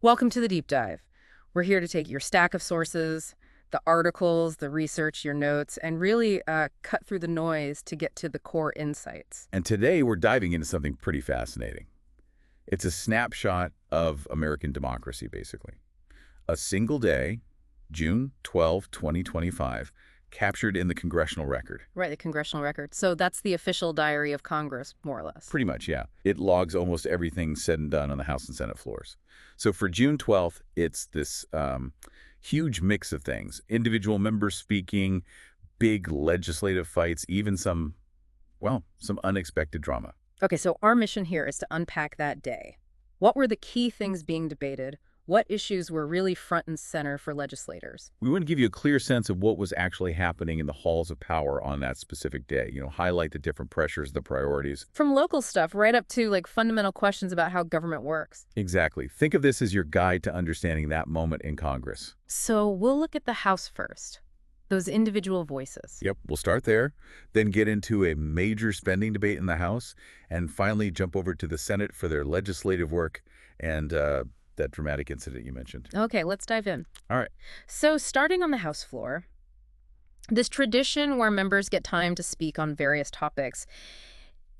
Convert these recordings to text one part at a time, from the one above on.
Welcome to the deep dive. We're here to take your stack of sources, the articles, the research, your notes, and really cut through the noise to get to the core insights. And today we're diving into something pretty fascinating. It's a snapshot of American democracy, basically. A single day, June 12, 2025, captured in the Congressional Record. Right, the Congressional Record. So that's the official diary of Congress, more or less. Pretty much, yeah. It logs almost everything said and done on the House and Senate floors. So for June 12th, it's this huge mix of things. Individual members speaking, big legislative fights, even some unexpected drama. Okay, so our mission here is to unpack that day. What were the key things being debated? What issues were really front and center for legislators? We want to give you a clear sense of what was actually happening in the halls of power on that specific day. Highlight the different pressures, the priorities. From local stuff right up to fundamental questions about how government works. Exactly. Think of this as your guide to understanding that moment in Congress. So we'll look at the House first. Those individual voices. Yep, we'll start there, then get into a major spending debate in the House, and finally jump over to the Senate for their legislative work and that dramatic incident you mentioned. Okay, let's dive in. All right. So starting on the House floor, this tradition where members get time to speak on various topics,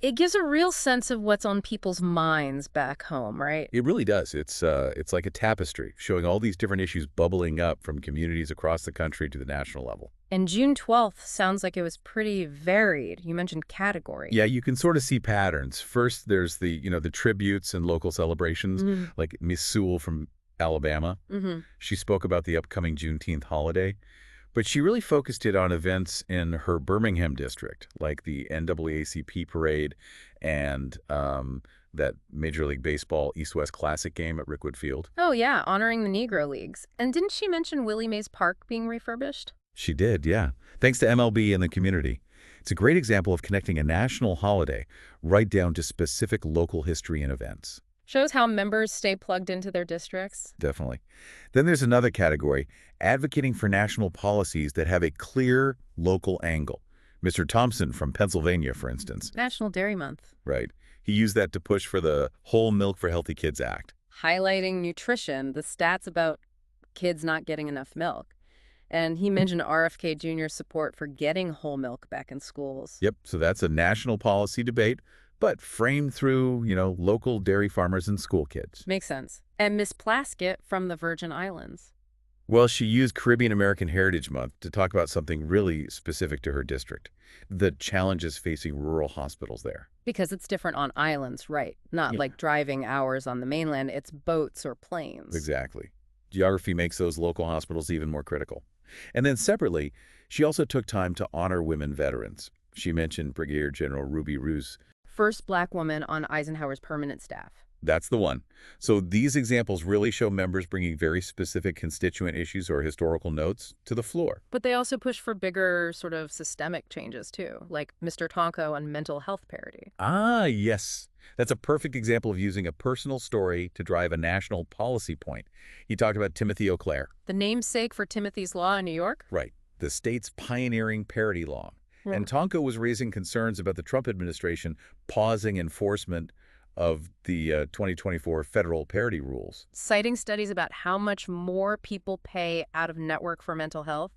it gives a real sense of what's on people's minds back home, right? It really does. It's like a tapestry showing all these different issues bubbling up from communities across the country to the national level. And June 12th sounds like it was pretty varied. You mentioned category. Yeah, you can sort of see patterns. First, there's the tributes and local celebrations, like Miss Sewell from Alabama. She spoke about the upcoming Juneteenth holiday, but she really focused it on events in her Birmingham district, like the NAACP parade and that Major League Baseball East-West Classic game at Rickwood Field. Oh, yeah, honoring the Negro Leagues. And didn't she mention Willie Mays Park being refurbished? She did, yeah. Thanks to MLB and the community. It's a great example of connecting a national holiday right down to specific local history and events. Shows how members stay plugged into their districts. Definitely. Then there's another category, advocating for national policies that have a clear local angle. Mr. Thompson from Pennsylvania, for instance. National Dairy Month. Right. He used that to push for the Whole Milk for Healthy Kids Act. Highlighting nutrition, the stats about kids not getting enough milk. And he mentioned RFK Jr.'s support for getting whole milk back in schools. Yep, so that's a national policy debate, but framed through, local dairy farmers and school kids. Makes sense. And Miss Plaskett from the Virgin Islands. Well, she used Caribbean American Heritage Month to talk about something really specific to her district, the challenges facing rural hospitals there. Because it's different on islands, right? Not like driving hours on the mainland, it's boats or planes. Exactly. Geography makes those local hospitals even more critical. And then separately, she also took time to honor women veterans. She mentioned Brigadier General Ruby Roos. First Black woman on Eisenhower's permanent staff. That's the one. So these examples really show members bringing very specific constituent issues or historical notes to the floor. But they also push for bigger sort of systemic changes, too, like Mr. Tonko on mental health parity. Ah, yes. That's a perfect example of using a personal story to drive a national policy point. He talked about Timothy Eau Claire. The namesake for Timothy's Law in New York? Right. The state's pioneering parity law. And Tonko was raising concerns about the Trump administration pausing enforcement of the 2024 federal parity rules. Citing studies about how much more people pay out of network for mental health,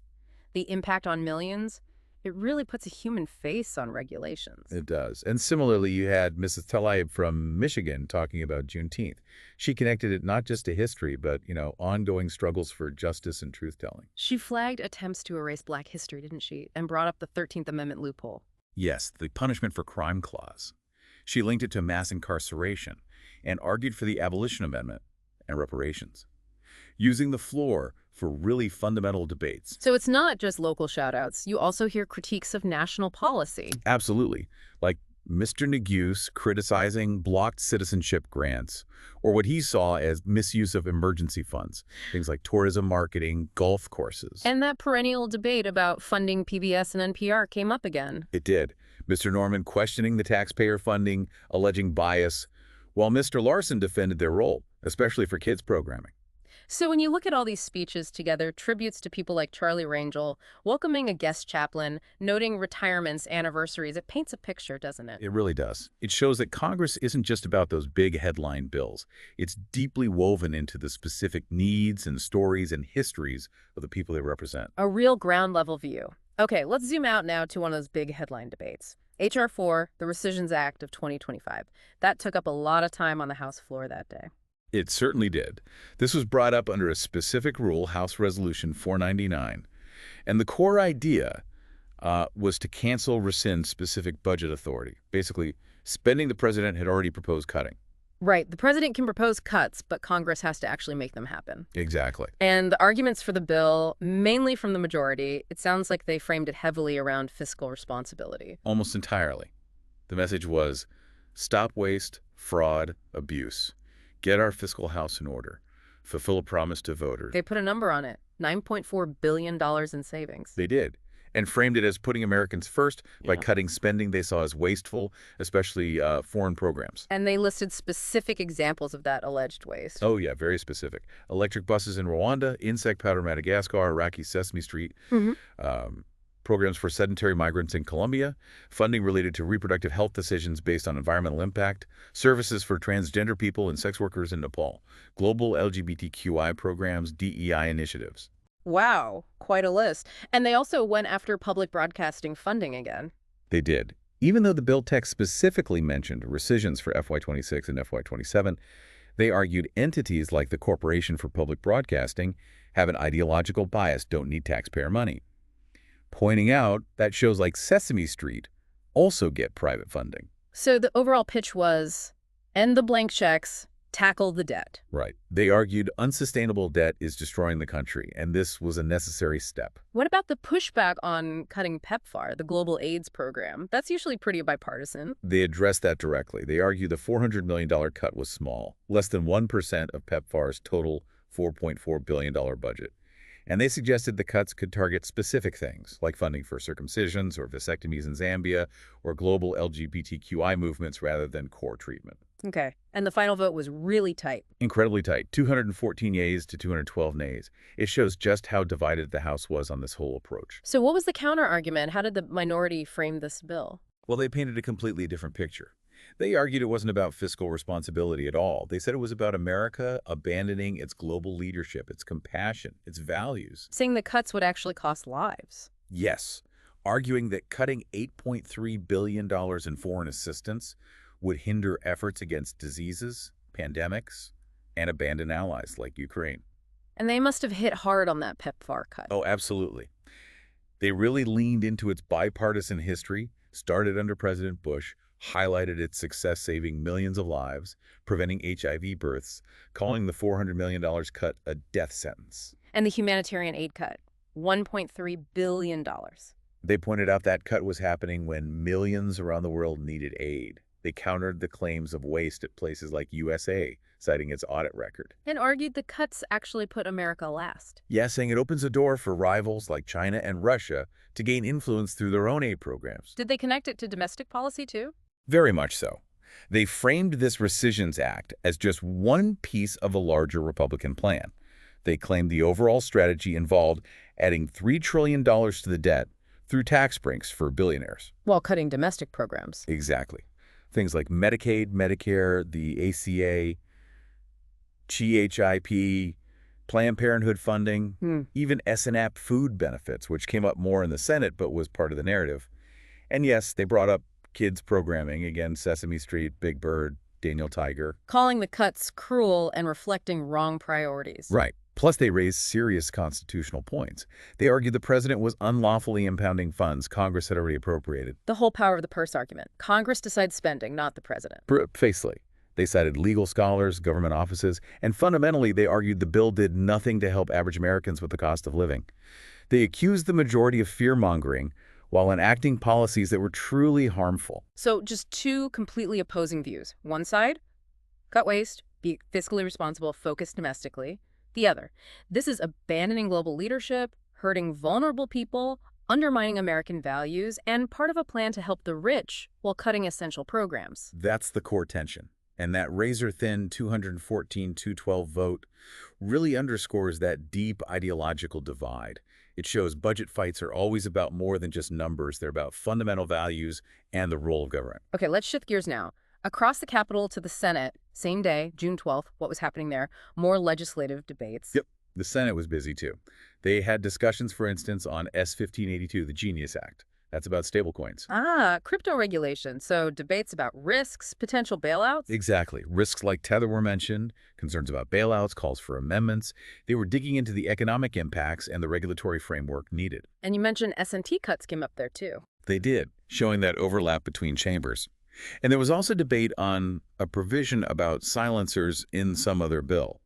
the impact on millions, it really puts a human face on regulations. It does. And similarly, you had Mrs. Tlaib from Michigan talking about Juneteenth. She connected it not just to history, but, ongoing struggles for justice and truth-telling. She flagged attempts to erase Black history, didn't she? And brought up the 13th Amendment loophole. Yes, the punishment for crime clause. She linked it to mass incarceration and argued for the Abolition Amendment and reparations, using the floor for really fundamental debates. So it's not just local shout-outs. You also hear critiques of national policy. Absolutely. Like Mr. Neguse criticizing blocked citizenship grants, or what he saw as misuse of emergency funds, things like tourism marketing, golf courses. And that perennial debate about funding PBS and NPR came up again. It did. Mr. Norman questioning the taxpayer funding, alleging bias, while Mr. Larson defended their role, especially for kids programming. So when you look at all these speeches together, tributes to people like Charlie Rangel, welcoming a guest chaplain, noting retirements, anniversaries, it paints a picture, doesn't it? It really does. It shows that Congress isn't just about those big headline bills. It's deeply woven into the specific needs and stories and histories of the people they represent. A real ground level view. Okay, let's zoom out now to one of those big headline debates. H.R. 4, the Rescissions Act of 2025. That took up a lot of time on the House floor that day. It certainly did. This was brought up under a specific rule, House Resolution 499. And the core idea was to cancel, rescind specific budget authority, basically spending the president had already proposed cutting. Right, the president can propose cuts, but Congress has to actually make them happen. Exactly. And the arguments for the bill, mainly from the majority, it sounds like they framed it heavily around fiscal responsibility. Almost entirely. The message was, stop waste, fraud, abuse. Get our fiscal house in order. Fulfill a promise to voters. They put a number on it, $9.4 billion in savings. They did. And framed it as putting Americans first by cutting spending they saw as wasteful, especially foreign programs. And they listed specific examples of that alleged waste. Oh, yeah, very specific. Electric buses in Rwanda, insect powder in Madagascar, Iraqi Sesame Street, programs for sedentary migrants in Colombia, funding related to reproductive health decisions based on environmental impact, services for transgender people and sex workers in Nepal, global LGBTQI programs, DEI initiatives. Wow, quite a list. And they also went after public broadcasting funding again. They did. Even though the bill text specifically mentioned rescissions for FY26 and FY27, they argued entities like the Corporation for Public Broadcasting have an ideological bias, don't need taxpayer money, pointing out that shows like Sesame Street also get private funding. So the overall pitch was, end the blank checks, tackle the debt. Right. They argued unsustainable debt is destroying the country, and this was a necessary step. What about the pushback on cutting PEPFAR, the global AIDS program? That's usually pretty bipartisan. They addressed that directly. They argued the $400 million cut was small, less than 1% of PEPFAR's total $4.4 billion budget. And they suggested the cuts could target specific things, like funding for circumcisions or vasectomies in Zambia or global LGBTQI movements rather than core treatment. Okay. And the final vote was really tight. Incredibly tight, 214 yeas to 212 nays. It shows just how divided the House was on this whole approach. So what was the counter-argument? How did the minority frame this bill? Well, they painted a completely different picture. They argued it wasn't about fiscal responsibility at all. They said it was about America abandoning its global leadership, its compassion, its values. Saying the cuts would actually cost lives. Yes, arguing that cutting $8.3 billion in foreign assistance would hinder efforts against diseases, pandemics, and abandon allies like Ukraine. And they must have hit hard on that PEPFAR cut. Oh, absolutely. They really leaned into its bipartisan history, started under President Bush, highlighted its success saving millions of lives, preventing HIV births, calling the $400 million cut a death sentence. And the humanitarian aid cut, $1.3 billion. They pointed out that cut was happening when millions around the world needed aid. They countered the claims of waste at places like USA, citing its audit record. And argued the cuts actually put America last. Yeah, saying it opens a door for rivals like China and Russia to gain influence through their own aid programs. Did they connect it to domestic policy too? Very much so. They framed this Rescissions Act as just one piece of a larger Republican plan. They claimed the overall strategy involved adding $3 trillion to the debt through tax breaks for billionaires. While cutting domestic programs. Exactly. Things like Medicaid, Medicare, the ACA, CHIP, Planned Parenthood funding, even SNAP food benefits, which came up more in the Senate but was part of the narrative. And yes, they brought up kids programming, again, Sesame Street, Big Bird, Daniel Tiger. Calling the cuts cruel and reflecting wrong priorities. Right. Plus, they raised serious constitutional points. They argued the president was unlawfully impounding funds Congress had already appropriated. The whole power of the purse argument. Congress decides spending, not the president. Precisely. They cited legal scholars, government offices, and fundamentally, they argued the bill did nothing to help average Americans with the cost of living. They accused the majority of fear-mongering while enacting policies that were truly harmful. So just two completely opposing views. One side, cut waste, be fiscally responsible, focus domestically. The other, this is abandoning global leadership, hurting vulnerable people, undermining American values, and part of a plan to help the rich while cutting essential programs. That's the core tension. And that razor-thin 214-212 vote really underscores that deep ideological divide. It shows budget fights are always about more than just numbers. They're about fundamental values and the role of government. Okay, let's shift gears now. Across the Capitol to the Senate, same day, June 12th, what was happening there? More legislative debates. Yep, the Senate was busy too. They had discussions, for instance, on S-1582, the Genius Act. That's about stablecoins. Crypto regulation. So debates about risks, potential bailouts? Exactly. Risks like Tether were mentioned, concerns about bailouts, calls for amendments. They were digging into the economic impacts and the regulatory framework needed. And you mentioned S&T cuts came up there too. They did, showing that overlap between chambers. And there was also debate on a provision about silencers in some other bill.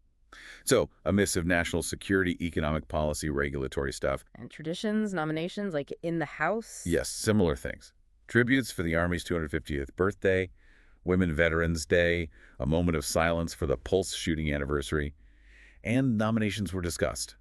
So, a mix of national security, economic policy, regulatory stuff. And traditions, nominations, like in the House? Yes, similar things. Tributes for the Army's 250th birthday, Women Veterans Day, a moment of silence for the Pulse shooting anniversary, and nominations were discussed.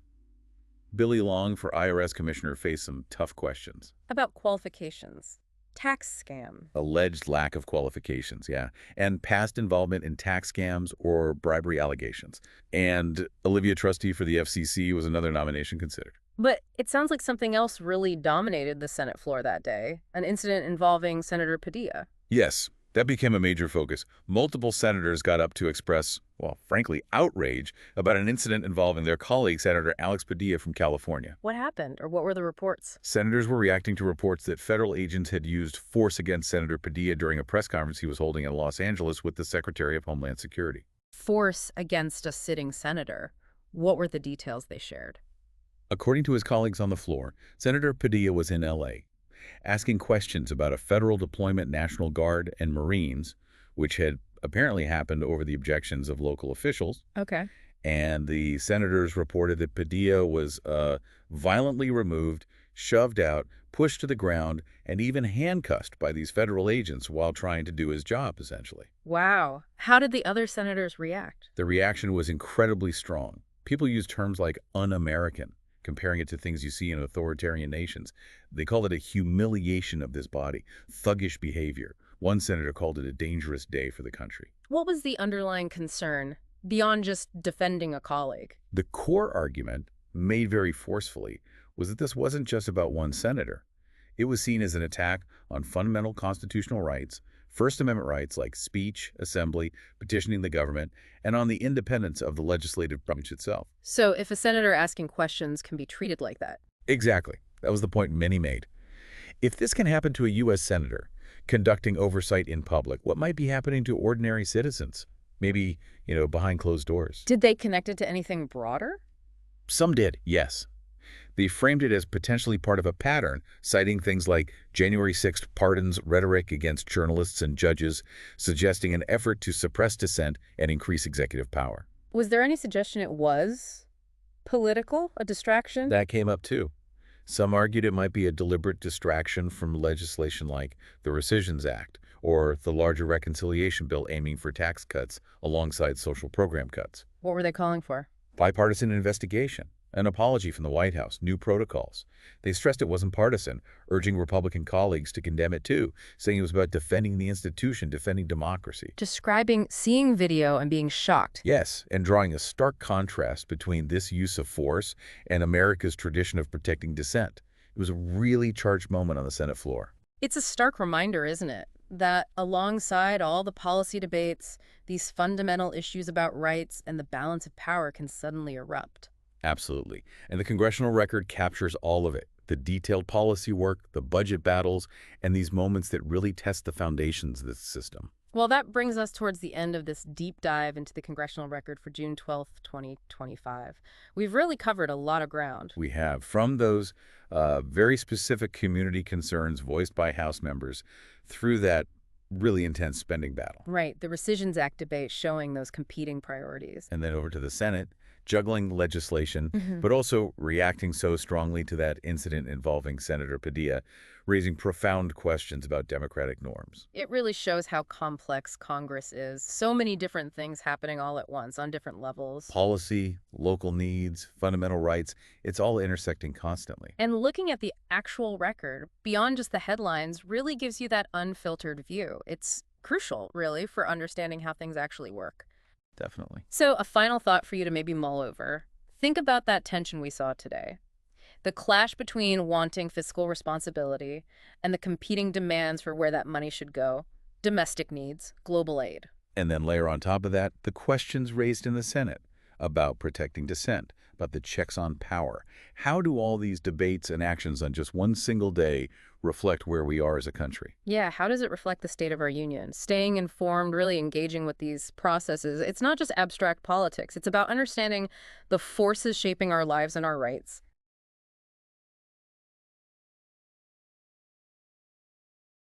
Billy Long for IRS Commissioner faced some tough questions. About qualifications. Tax scam. Alleged lack of qualifications, yeah, and past involvement in tax scams or bribery allegations. And Olivia Trustee for the FCC was another nomination considered. But it sounds like something else really dominated the Senate floor that day, an incident involving Senator Padilla. Yes, that became a major focus. Multiple senators got up to express, well, frankly, outrage about an incident involving their colleague, Senator Alex Padilla from California. What happened, or what were the reports? Senators were reacting to reports that federal agents had used force against Senator Padilla during a press conference he was holding in Los Angeles with the Secretary of Homeland Security. Force against a sitting senator. What were the details they shared? According to his colleagues on the floor, Senator Padilla was in L.A., asking questions about a federal deployment National Guard and Marines, which had apparently happened over the objections of local officials. Okay. And the senators reported that Padilla was violently removed, shoved out, pushed to the ground, and even handcuffed by these federal agents while trying to do his job, essentially. Wow. How did the other senators react? The reaction was incredibly strong. People used terms like un-American, comparing it to things you see in authoritarian nations. They called it a humiliation of this body, thuggish behavior. One senator called it a dangerous day for the country. What was the underlying concern, beyond just defending a colleague? The core argument, made very forcefully, was that this wasn't just about one senator. It was seen as an attack on fundamental constitutional rights, First Amendment rights like speech, assembly, petitioning the government, and on the independence of the legislative branch itself. So if a senator asking questions can be treated like that? Exactly. That was the point many made. If this can happen to a U.S. senator conducting oversight in public, what might be happening to ordinary citizens? Maybe, behind closed doors. Did they connect it to anything broader? Some did, yes. They framed it as potentially part of a pattern, citing things like January 6th pardons rhetoric against journalists and judges, suggesting an effort to suppress dissent and increase executive power. Was there any suggestion it was political, a distraction? That came up too. Some argued it might be a deliberate distraction from legislation like the Rescissions Act or the larger reconciliation bill aiming for tax cuts alongside social program cuts. What were they calling for? Bipartisan investigation, an apology from the White House, new protocols. They stressed it wasn't partisan, urging Republican colleagues to condemn it too, saying it was about defending the institution, defending democracy. Describing seeing video and being shocked. Yes, and drawing a stark contrast between this use of force and America's tradition of protecting dissent. It was a really charged moment on the Senate floor. It's a stark reminder, isn't it, that alongside all the policy debates, these fundamental issues about rights and the balance of power can suddenly erupt. Absolutely. And the Congressional Record captures all of it. The detailed policy work, the budget battles, and these moments that really test the foundations of this system. Well, that brings us towards the end of this deep dive into the Congressional Record for June 12th, 2025. We've really covered a lot of ground. We have, from those very specific community concerns voiced by House members through that really intense spending battle. Right, the Rescissions Act debate showing those competing priorities. And then over to the Senate, juggling legislation, but also reacting so strongly to that incident involving Senator Padilla, raising profound questions about democratic norms. It really shows how complex Congress is. So many different things happening all at once on different levels. Policy, local needs, fundamental rights, it's all intersecting constantly. And looking at the actual record, beyond just the headlines, really gives you that unfiltered view. It's crucial, really, for understanding how things actually work. Definitely. So a final thought for you to maybe mull over. Think about that tension we saw today. The clash between wanting fiscal responsibility and the competing demands for where that money should go. Domestic needs, global aid. And then layer on top of that the questions raised in the Senate about protecting dissent, about the checks on power. How do all these debates and actions on just one single day reflect where we are as a country? Yeah, how does it reflect the state of our union? Staying informed, really engaging with these processes. It's not just abstract politics. It's about understanding the forces shaping our lives and our rights.